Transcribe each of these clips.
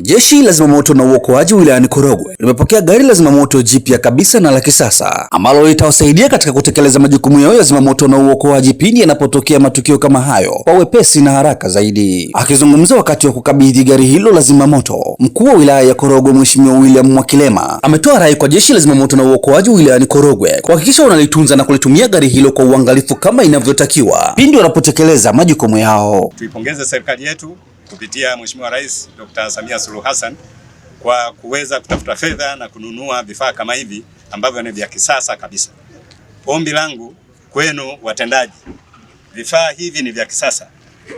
Jeshi la Zimamoto na Uokoaji wilayani Korogwe limepokea gari la zimamoto jipya kabisa na la kisasa ambalo litawasaidia katika kutekeleza majukumu yao ya zimamoto na uokoaji pindi yanapotokea matukio kama hayo kwa wepesi na haraka zaidi. Akizungumza wakati wa kukabidhi gari hilo la zimamoto, mkuu wa wilaya ya Korogwe Mheshimiwa William Mwakilema ametoa rai kwa Jeshi la Zimamoto na Uokoaji wilayani Korogwe kuhakikisha wanalitunza na kulitumia gari hilo kwa uangalifu kama inavyotakiwa pindi wanapotekeleza majukumu yao. Tuipongeze serikali yetu kupitia Mheshimiwa Rais Dr. Samia Suluhu Hassan kwa kuweza kutafuta fedha na kununua vifaa kama hivi ambavyo ni vya kisasa kabisa. Ombi langu kwenu watendaji, vifaa hivi ni vya kisasa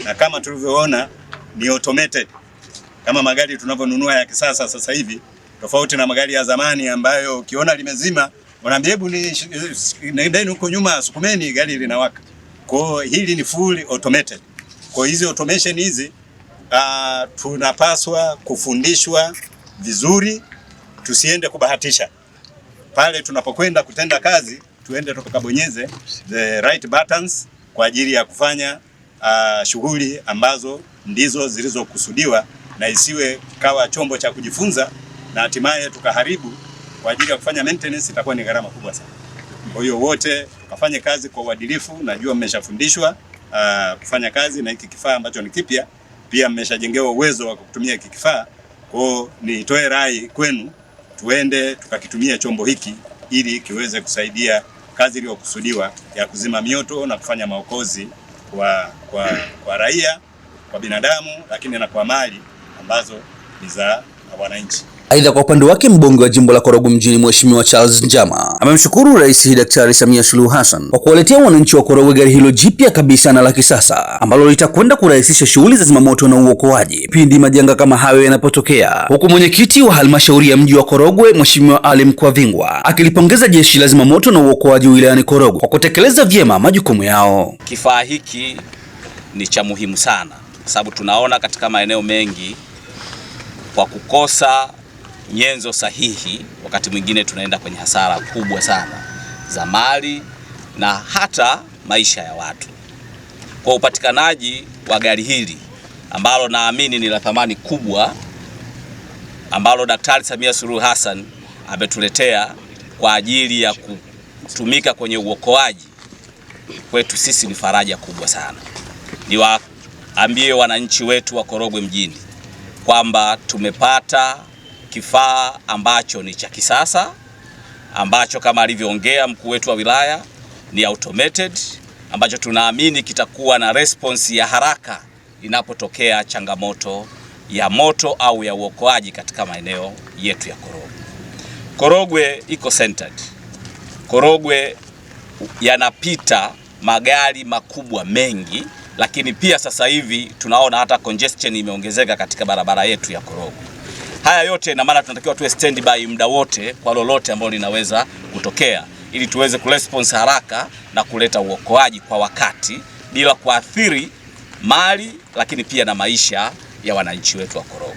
na kama tulivyoona ni automated kama magari tunavyonunua ya kisasa sasa hivi, tofauti na magari ya zamani ambayo ukiona limezima unaambia hebu nendeni huko nyuma sukumeni, gari linawaka. Kwa hili ni fully automated. Kwa hizi automation hizi tunapaswa kufundishwa vizuri, tusiende kubahatisha. Pale tunapokwenda kutenda kazi, tuende tukabonyeze the right buttons kwa ajili ya kufanya shughuli ambazo ndizo zilizokusudiwa, na isiwe kawa chombo cha kujifunza na hatimaye tukaharibu kwa ajili ya kufanya maintenance, itakuwa ni gharama kubwa sana. Kwa hiyo wote tukafanye kazi kwa uadilifu. Najua mmeshafundishwa kufanya kazi na hiki kifaa ambacho ni kipya, pia mmeshajengewa uwezo wa kutumia hiki kifaa. Kwa nitoe rai kwenu, tuende tukakitumia chombo hiki ili kiweze kusaidia kazi iliyokusudiwa ya kuzima mioto na kufanya maokozi kwa raia, kwa binadamu, lakini na kwa mali ambazo ni za wananchi. Aidha, kwa upande wake mbunge wa jimbo la Korogwe mjini Mheshimiwa Charles Njama amemshukuru Rais Daktari Samia Suluhu Hassan kwa kuwaletea wananchi wa Korogwe gari hilo jipya kabisa na la kisasa ambalo litakwenda kurahisisha shughuli za zimamoto na uokoaji pindi majanga kama hayo yanapotokea, huku mwenyekiti wa halmashauri ya mji wa Korogwe Mheshimiwa Ali Mkwavingwa akilipongeza Jeshi la Zimamoto na Uokoaji wilayani Korogwe kwa kutekeleza vyema majukumu yao. Kifaa hiki ni cha muhimu sana kwa sababu tunaona katika maeneo mengi kwa kukosa nyenzo sahihi, wakati mwingine tunaenda kwenye hasara kubwa sana za mali na hata maisha ya watu. Kwa upatikanaji wa gari hili ambalo naamini ni la thamani kubwa ambalo Daktari Samia Suluhu Hassan ametuletea kwa ajili ya kutumika kwenye uokoaji, kwetu sisi ni faraja kubwa sana. Niwaambie wananchi wetu wa Korogwe mjini kwamba tumepata kifaa ambacho ni cha kisasa, ambacho kama alivyoongea mkuu wetu wa wilaya ni automated, ambacho tunaamini kitakuwa na response ya haraka inapotokea changamoto ya moto au ya uokoaji katika maeneo yetu ya Korogwe. Korogwe iko centered. Korogwe yanapita magari makubwa mengi, lakini pia sasa hivi tunaona hata congestion imeongezeka katika barabara yetu ya Korogwe. Haya yote ina maana tunatakiwa tuwe standby muda wote kwa lolote ambalo linaweza kutokea, ili tuweze kuresponse haraka na kuleta uokoaji kwa wakati bila kuathiri mali, lakini pia na maisha ya wananchi wetu wa Korogwe.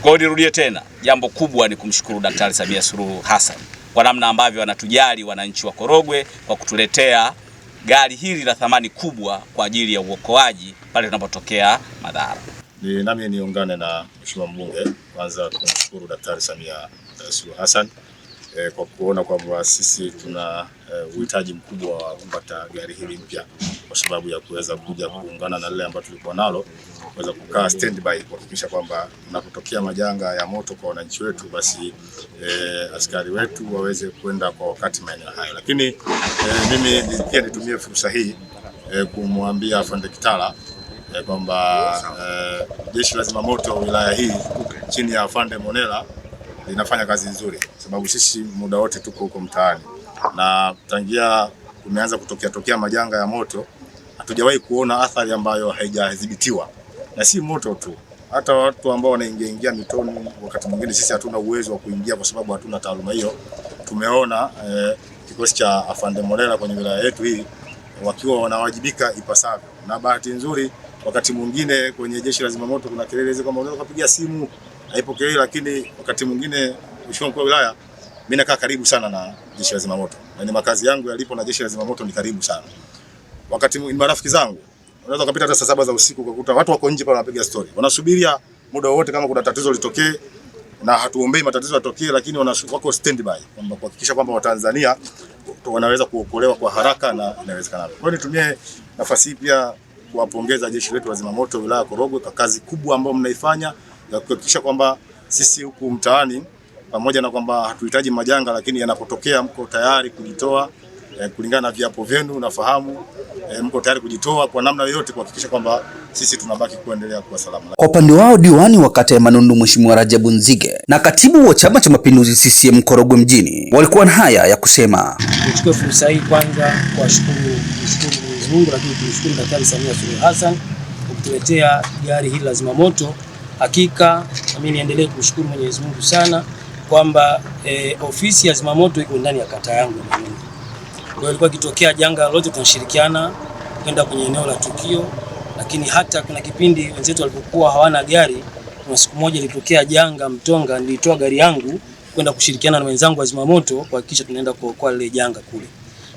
Kwa hiyo nirudie tena, jambo kubwa ni kumshukuru Daktari Samia Suluhu Hassan kwa namna ambavyo anatujali wananchi wa Korogwe kwa kutuletea gari hili la thamani kubwa kwa ajili ya uokoaji pale tunapotokea madhara. Ni nami niungane na Mheshimiwa mbunge kwanza kumshukuru Daktari Samia Suluhu Hassan kwa kuona kwamba sisi tuna uhitaji mkubwa wa kupata gari hili mpya kwa sababu ya kuweza kuja kuungana na lile ambalo tulikuwa nalo, kuweza kukaa standby kuhakikisha kwamba unapotokea majanga ya moto kwa wananchi wetu, basi askari wetu waweze kwenda kwa wakati maeneo hayo. Lakini mimi pia nitumie fursa hii kumwambia Afande Kitala kwamba Jeshi la Zimamoto wilaya hii chini ya Afande Monela linafanya kazi nzuri, sababu sisi muda wote tuko huko mtaani na tangia kumeanza kutokea majanga ya moto hatujawahi kuona athari ambayo haijadhibitiwa. Na si moto tu, hata watu ambao wanaingia mitoni, wakati mwingine sisi hatuna uwezo wa kuingia kwa sababu hatuna taaluma hiyo. Tumeona kikosi cha Afande Monela kwenye wilaya yetu hii wakiwa wanawajibika ipasavyo, na bahati nzuri wakati mwingine kwenye Jeshi la Zimamoto kuna kelele hizo kama unaweza kupigia simu haipokei, lakini wakati mwingine Mheshimiwa mkuu wa wilaya, mimi nakaa karibu sana na Jeshi la Zimamoto na ni makazi yangu yalipo na Jeshi la Zimamoto ni karibu sana. Wakati marafiki zangu unaweza kupita hata saa 7 za usiku ukakuta watu wako nje pale wanapiga story, wanasubiria muda wote kama kuna tatizo litokee na hatuombei matatizo yatokee, lakini wako standby kwamba kuhakikisha kwamba Watanzania wanaweza kuokolewa kwa haraka na inawezekana. Kwa hiyo nitumie nafasi hii pia kuwapongeza jeshi letu la zimamoto wilaya ya Korogwe kwa kazi kubwa ambayo mnaifanya ya kuhakikisha kwamba sisi huku mtaani, pamoja na kwamba hatuhitaji majanga, lakini yanapotokea mko tayari kujitoa kulingana na viapo vyenu. Nafahamu mko tayari kujitoa kwa namna yoyote kuhakikisha kwamba sisi tunabaki kuendelea kuwa salama. Kwa upande wao, diwani wa kata ya Manundu Mheshimiwa Rajabu Nzige na katibu wa Chama cha Mapinduzi CCM Korogwe mjini walikuwa na haya ya kusema. Nichukue fursa hii kwanza kuwashukuru Mwenyezi Mungu, lakini kumshukuru Daktari Samia Suluhu Hassan kwa kutuletea gari hili la zimamoto. Hakika mimi niendelee kumshukuru Mwenyezi Mungu sana kwamba ofisi ya zimamoto iko ndani ya kata yangu Manundu. Kwa hiyo ilikuwa kitokea janga lolote tunashirikiana kwenda kwenye eneo la tukio, lakini hata kuna kipindi wenzetu walipokuwa hawana gari, kuna siku moja ilitokea janga Mtonga, nilitoa gari yangu kwenda kushirikiana na wenzangu wa zimamoto kuhakikisha tunaenda kuokoa lile janga kule.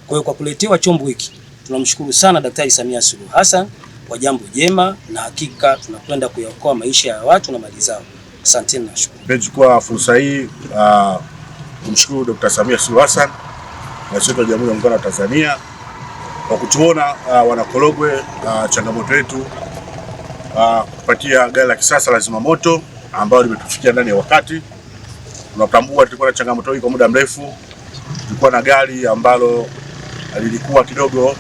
Kwa hiyo kwa kuletewa chombo hiki tunamshukuru sana Daktari Samia Suluhu Hassan kwa jambo jema, na hakika tunakwenda kuyaokoa maisha ya watu na mali zao. Asanteni na shukuru. Nimechukua fursa hii kumshukuru Dr. Samia Suluhu Hassan Rais wa Jamhuri ya Muungano wa Tanzania kwa kutuona wana Korogwe changamoto yetu kupatia gari la kisasa la zimamoto ambalo limetufikia ndani ya wakati. Tunatambua tulikuwa na changamoto hii kwa muda mrefu. Tulikuwa na gari ambalo lilikuwa kidogo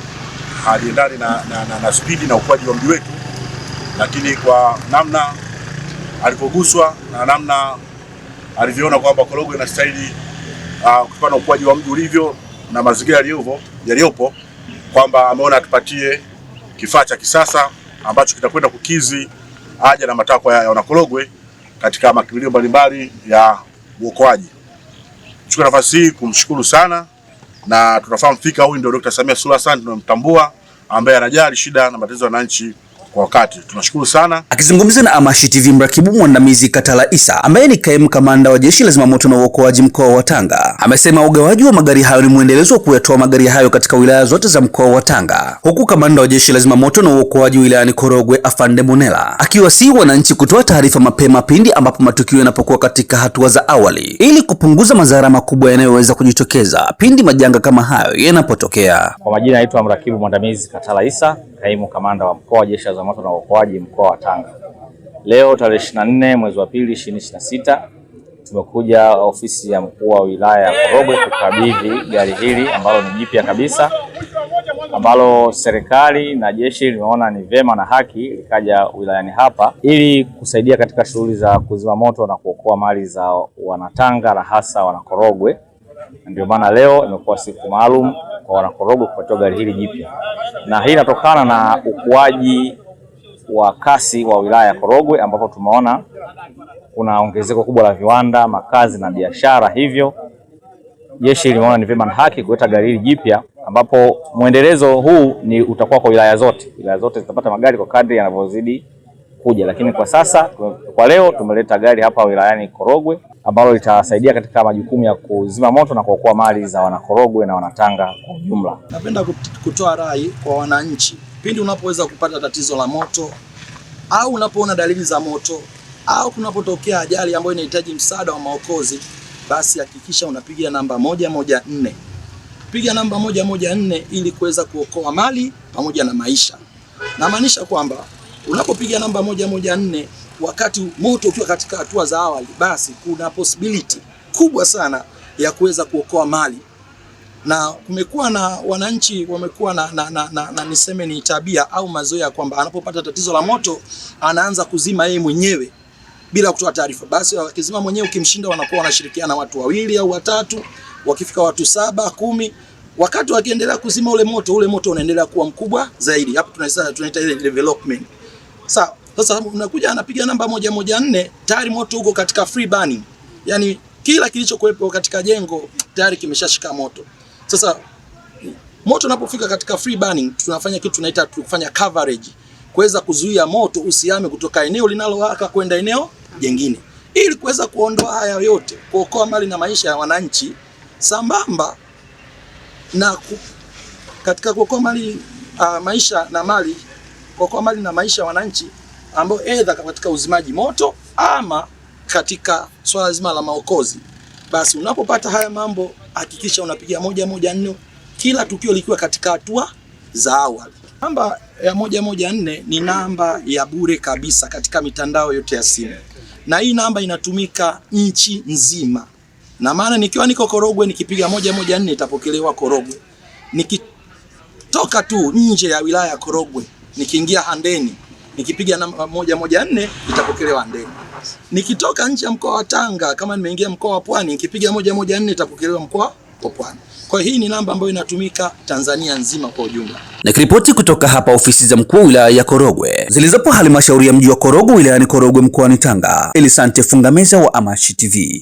haliendani na spidi na ukuaji wa mji wetu, lakini kwa namna alipoguswa na namna alivyoona kwamba Korogwe inastahili kutokana na ukuaji wa mji ulivyo na mazingira yaliyopo, kwamba ameona tupatie kifaa cha kisasa ambacho kitakwenda kukizi haja na matakwa ya wanakorogwe katika makimbilio mbalimbali ya uokoaji. Chukua nafasi hii kumshukuru sana, na tunafahamu fika huyu ndio Dr. Samia Suluhu Hassan tunamtambua, ambaye anajali shida na matatizo ya wananchi kwa wakati. Tunashukuru sana. Akizungumza na Amashi TV, mrakibu mwandamizi Katala Isa ambaye ni kaimu kamanda wa jeshi la zimamoto na uokoaji mkoa wa Tanga amesema ugawaji wa magari hayo ni mwendelezo wa kuyatoa magari hayo katika wilaya zote za mkoa wa Tanga, huku kamanda wa jeshi la zimamoto na uokoaji wilayani Korogwe Afande Monela akiwasihi wananchi kutoa taarifa mapema pindi ambapo matukio yanapokuwa katika hatua za awali ili kupunguza madhara makubwa yanayoweza kujitokeza pindi majanga kama hayo yanapotokea. Kwa majina naitwa mrakibu mwandamizi Katala Isa, kaimu kamanda wa mkoa wa jeshi la zimamoto na uokoaji mkoa wa Tanga. Leo tarehe 24 mwezi wa pili 2026 tumekuja ofisi ya mkuu wa wilaya ya Korogwe kukabidhi gari hili ambalo ni jipya kabisa, ambalo serikali na jeshi limeona ni vema na haki likaja wilayani hapa ili kusaidia katika shughuli za kuzima moto na kuokoa mali za wanatanga na hasa wanakorogwe. Ndio maana leo imekuwa siku maalum kwa wanakorogwe kupatiwa gari hili jipya, na hii inatokana na ukuaji wa kasi wa wilaya ya Korogwe ambapo tumeona kuna ongezeko kubwa la viwanda, makazi na biashara. Hivyo jeshi limeona ni vyema na haki kuleta gari hili jipya, ambapo mwendelezo huu ni utakuwa kwa wilaya zote. Wilaya zote zitapata magari kwa kadri yanavyozidi kuja, lakini kwa sasa kwa leo tumeleta gari hapa wilayani Korogwe ambalo litasaidia katika majukumu ya kuzima moto na kuokoa mali za wanakorogwe na wanatanga kwa ujumla. Napenda kutoa rai kwa wananchi, pindi unapoweza kupata tatizo la moto au unapoona dalili za moto au kunapotokea ajali ambayo inahitaji msaada wa maokozi, basi hakikisha unapiga namba 114. Piga namba 114 ili kuweza kuokoa mali pamoja na maisha. Na maanisha kwamba unapopiga namba 114 wakati moto ukiwa katika hatua za awali, basi kuna possibility kubwa sana ya kuweza kuokoa mali. Na kumekuwa na wananchi wamekuwa na niseme ni tabia au mazoea kwamba anapopata tatizo la moto anaanza kuzima yeye mwenyewe bila kutoa taarifa. Basi wakizima mwenyewe ukimshinda, wanakuwa wanashirikiana watu wawili au watatu, wakifika watu 7, 10, wakati wakiendelea kuzima ule moto unaendelea kuwa mkubwa zaidi. Hapo tunaita ile development. Sawa. Sasa unakuja anapiga namba 114, tayari moto uko katika free burning. Yaani kila kilichokuwepo katika jengo tayari kimeshashika moto. Sasa moto unapofika katika free burning, tunafanya kitu tunaita kufanya coverage, kuweza kuzuia moto usihame kutoka eneo linalowaka kwenda eneo jingine, ili kuweza kuondoa haya yote, kuokoa mali na maisha ya wananchi, sambamba na katika kuokoa mali maisha na mali, kuokoa mali na maisha ya wananchi ambao aidha katika uzimaji moto ama katika swala zima la maokozi, basi unapopata haya mambo hakikisha unapiga 114 kila tukio likiwa katika hatua za awali. Namba ya 114 ni namba ya bure kabisa katika mitandao yote ya simu, na hii namba inatumika nchi nzima. Na maana nikiwa niko Korogwe nikipiga 114 itapokelewa Korogwe. Nikitoka tu nje ya wilaya ya Korogwe nikiingia Handeni nikipiga namba 114 itapokelewa Handeni. Nikitoka nje ya mkoa wa Tanga kama nimeingia mkoa wa Pwani nikipiga 114 itapokelewa mkoa wa Pwani. Kwa hii ni namba ambayo inatumika Tanzania nzima kwa ujumla. Nikiripoti kutoka hapa ofisi za mkuu wa wilaya ya Korogwe zilizopo halmashauri ya mji wa Korogwe wilayani Korogwe mkoani Tanga, Elisante Fungameza wa Amashi TV.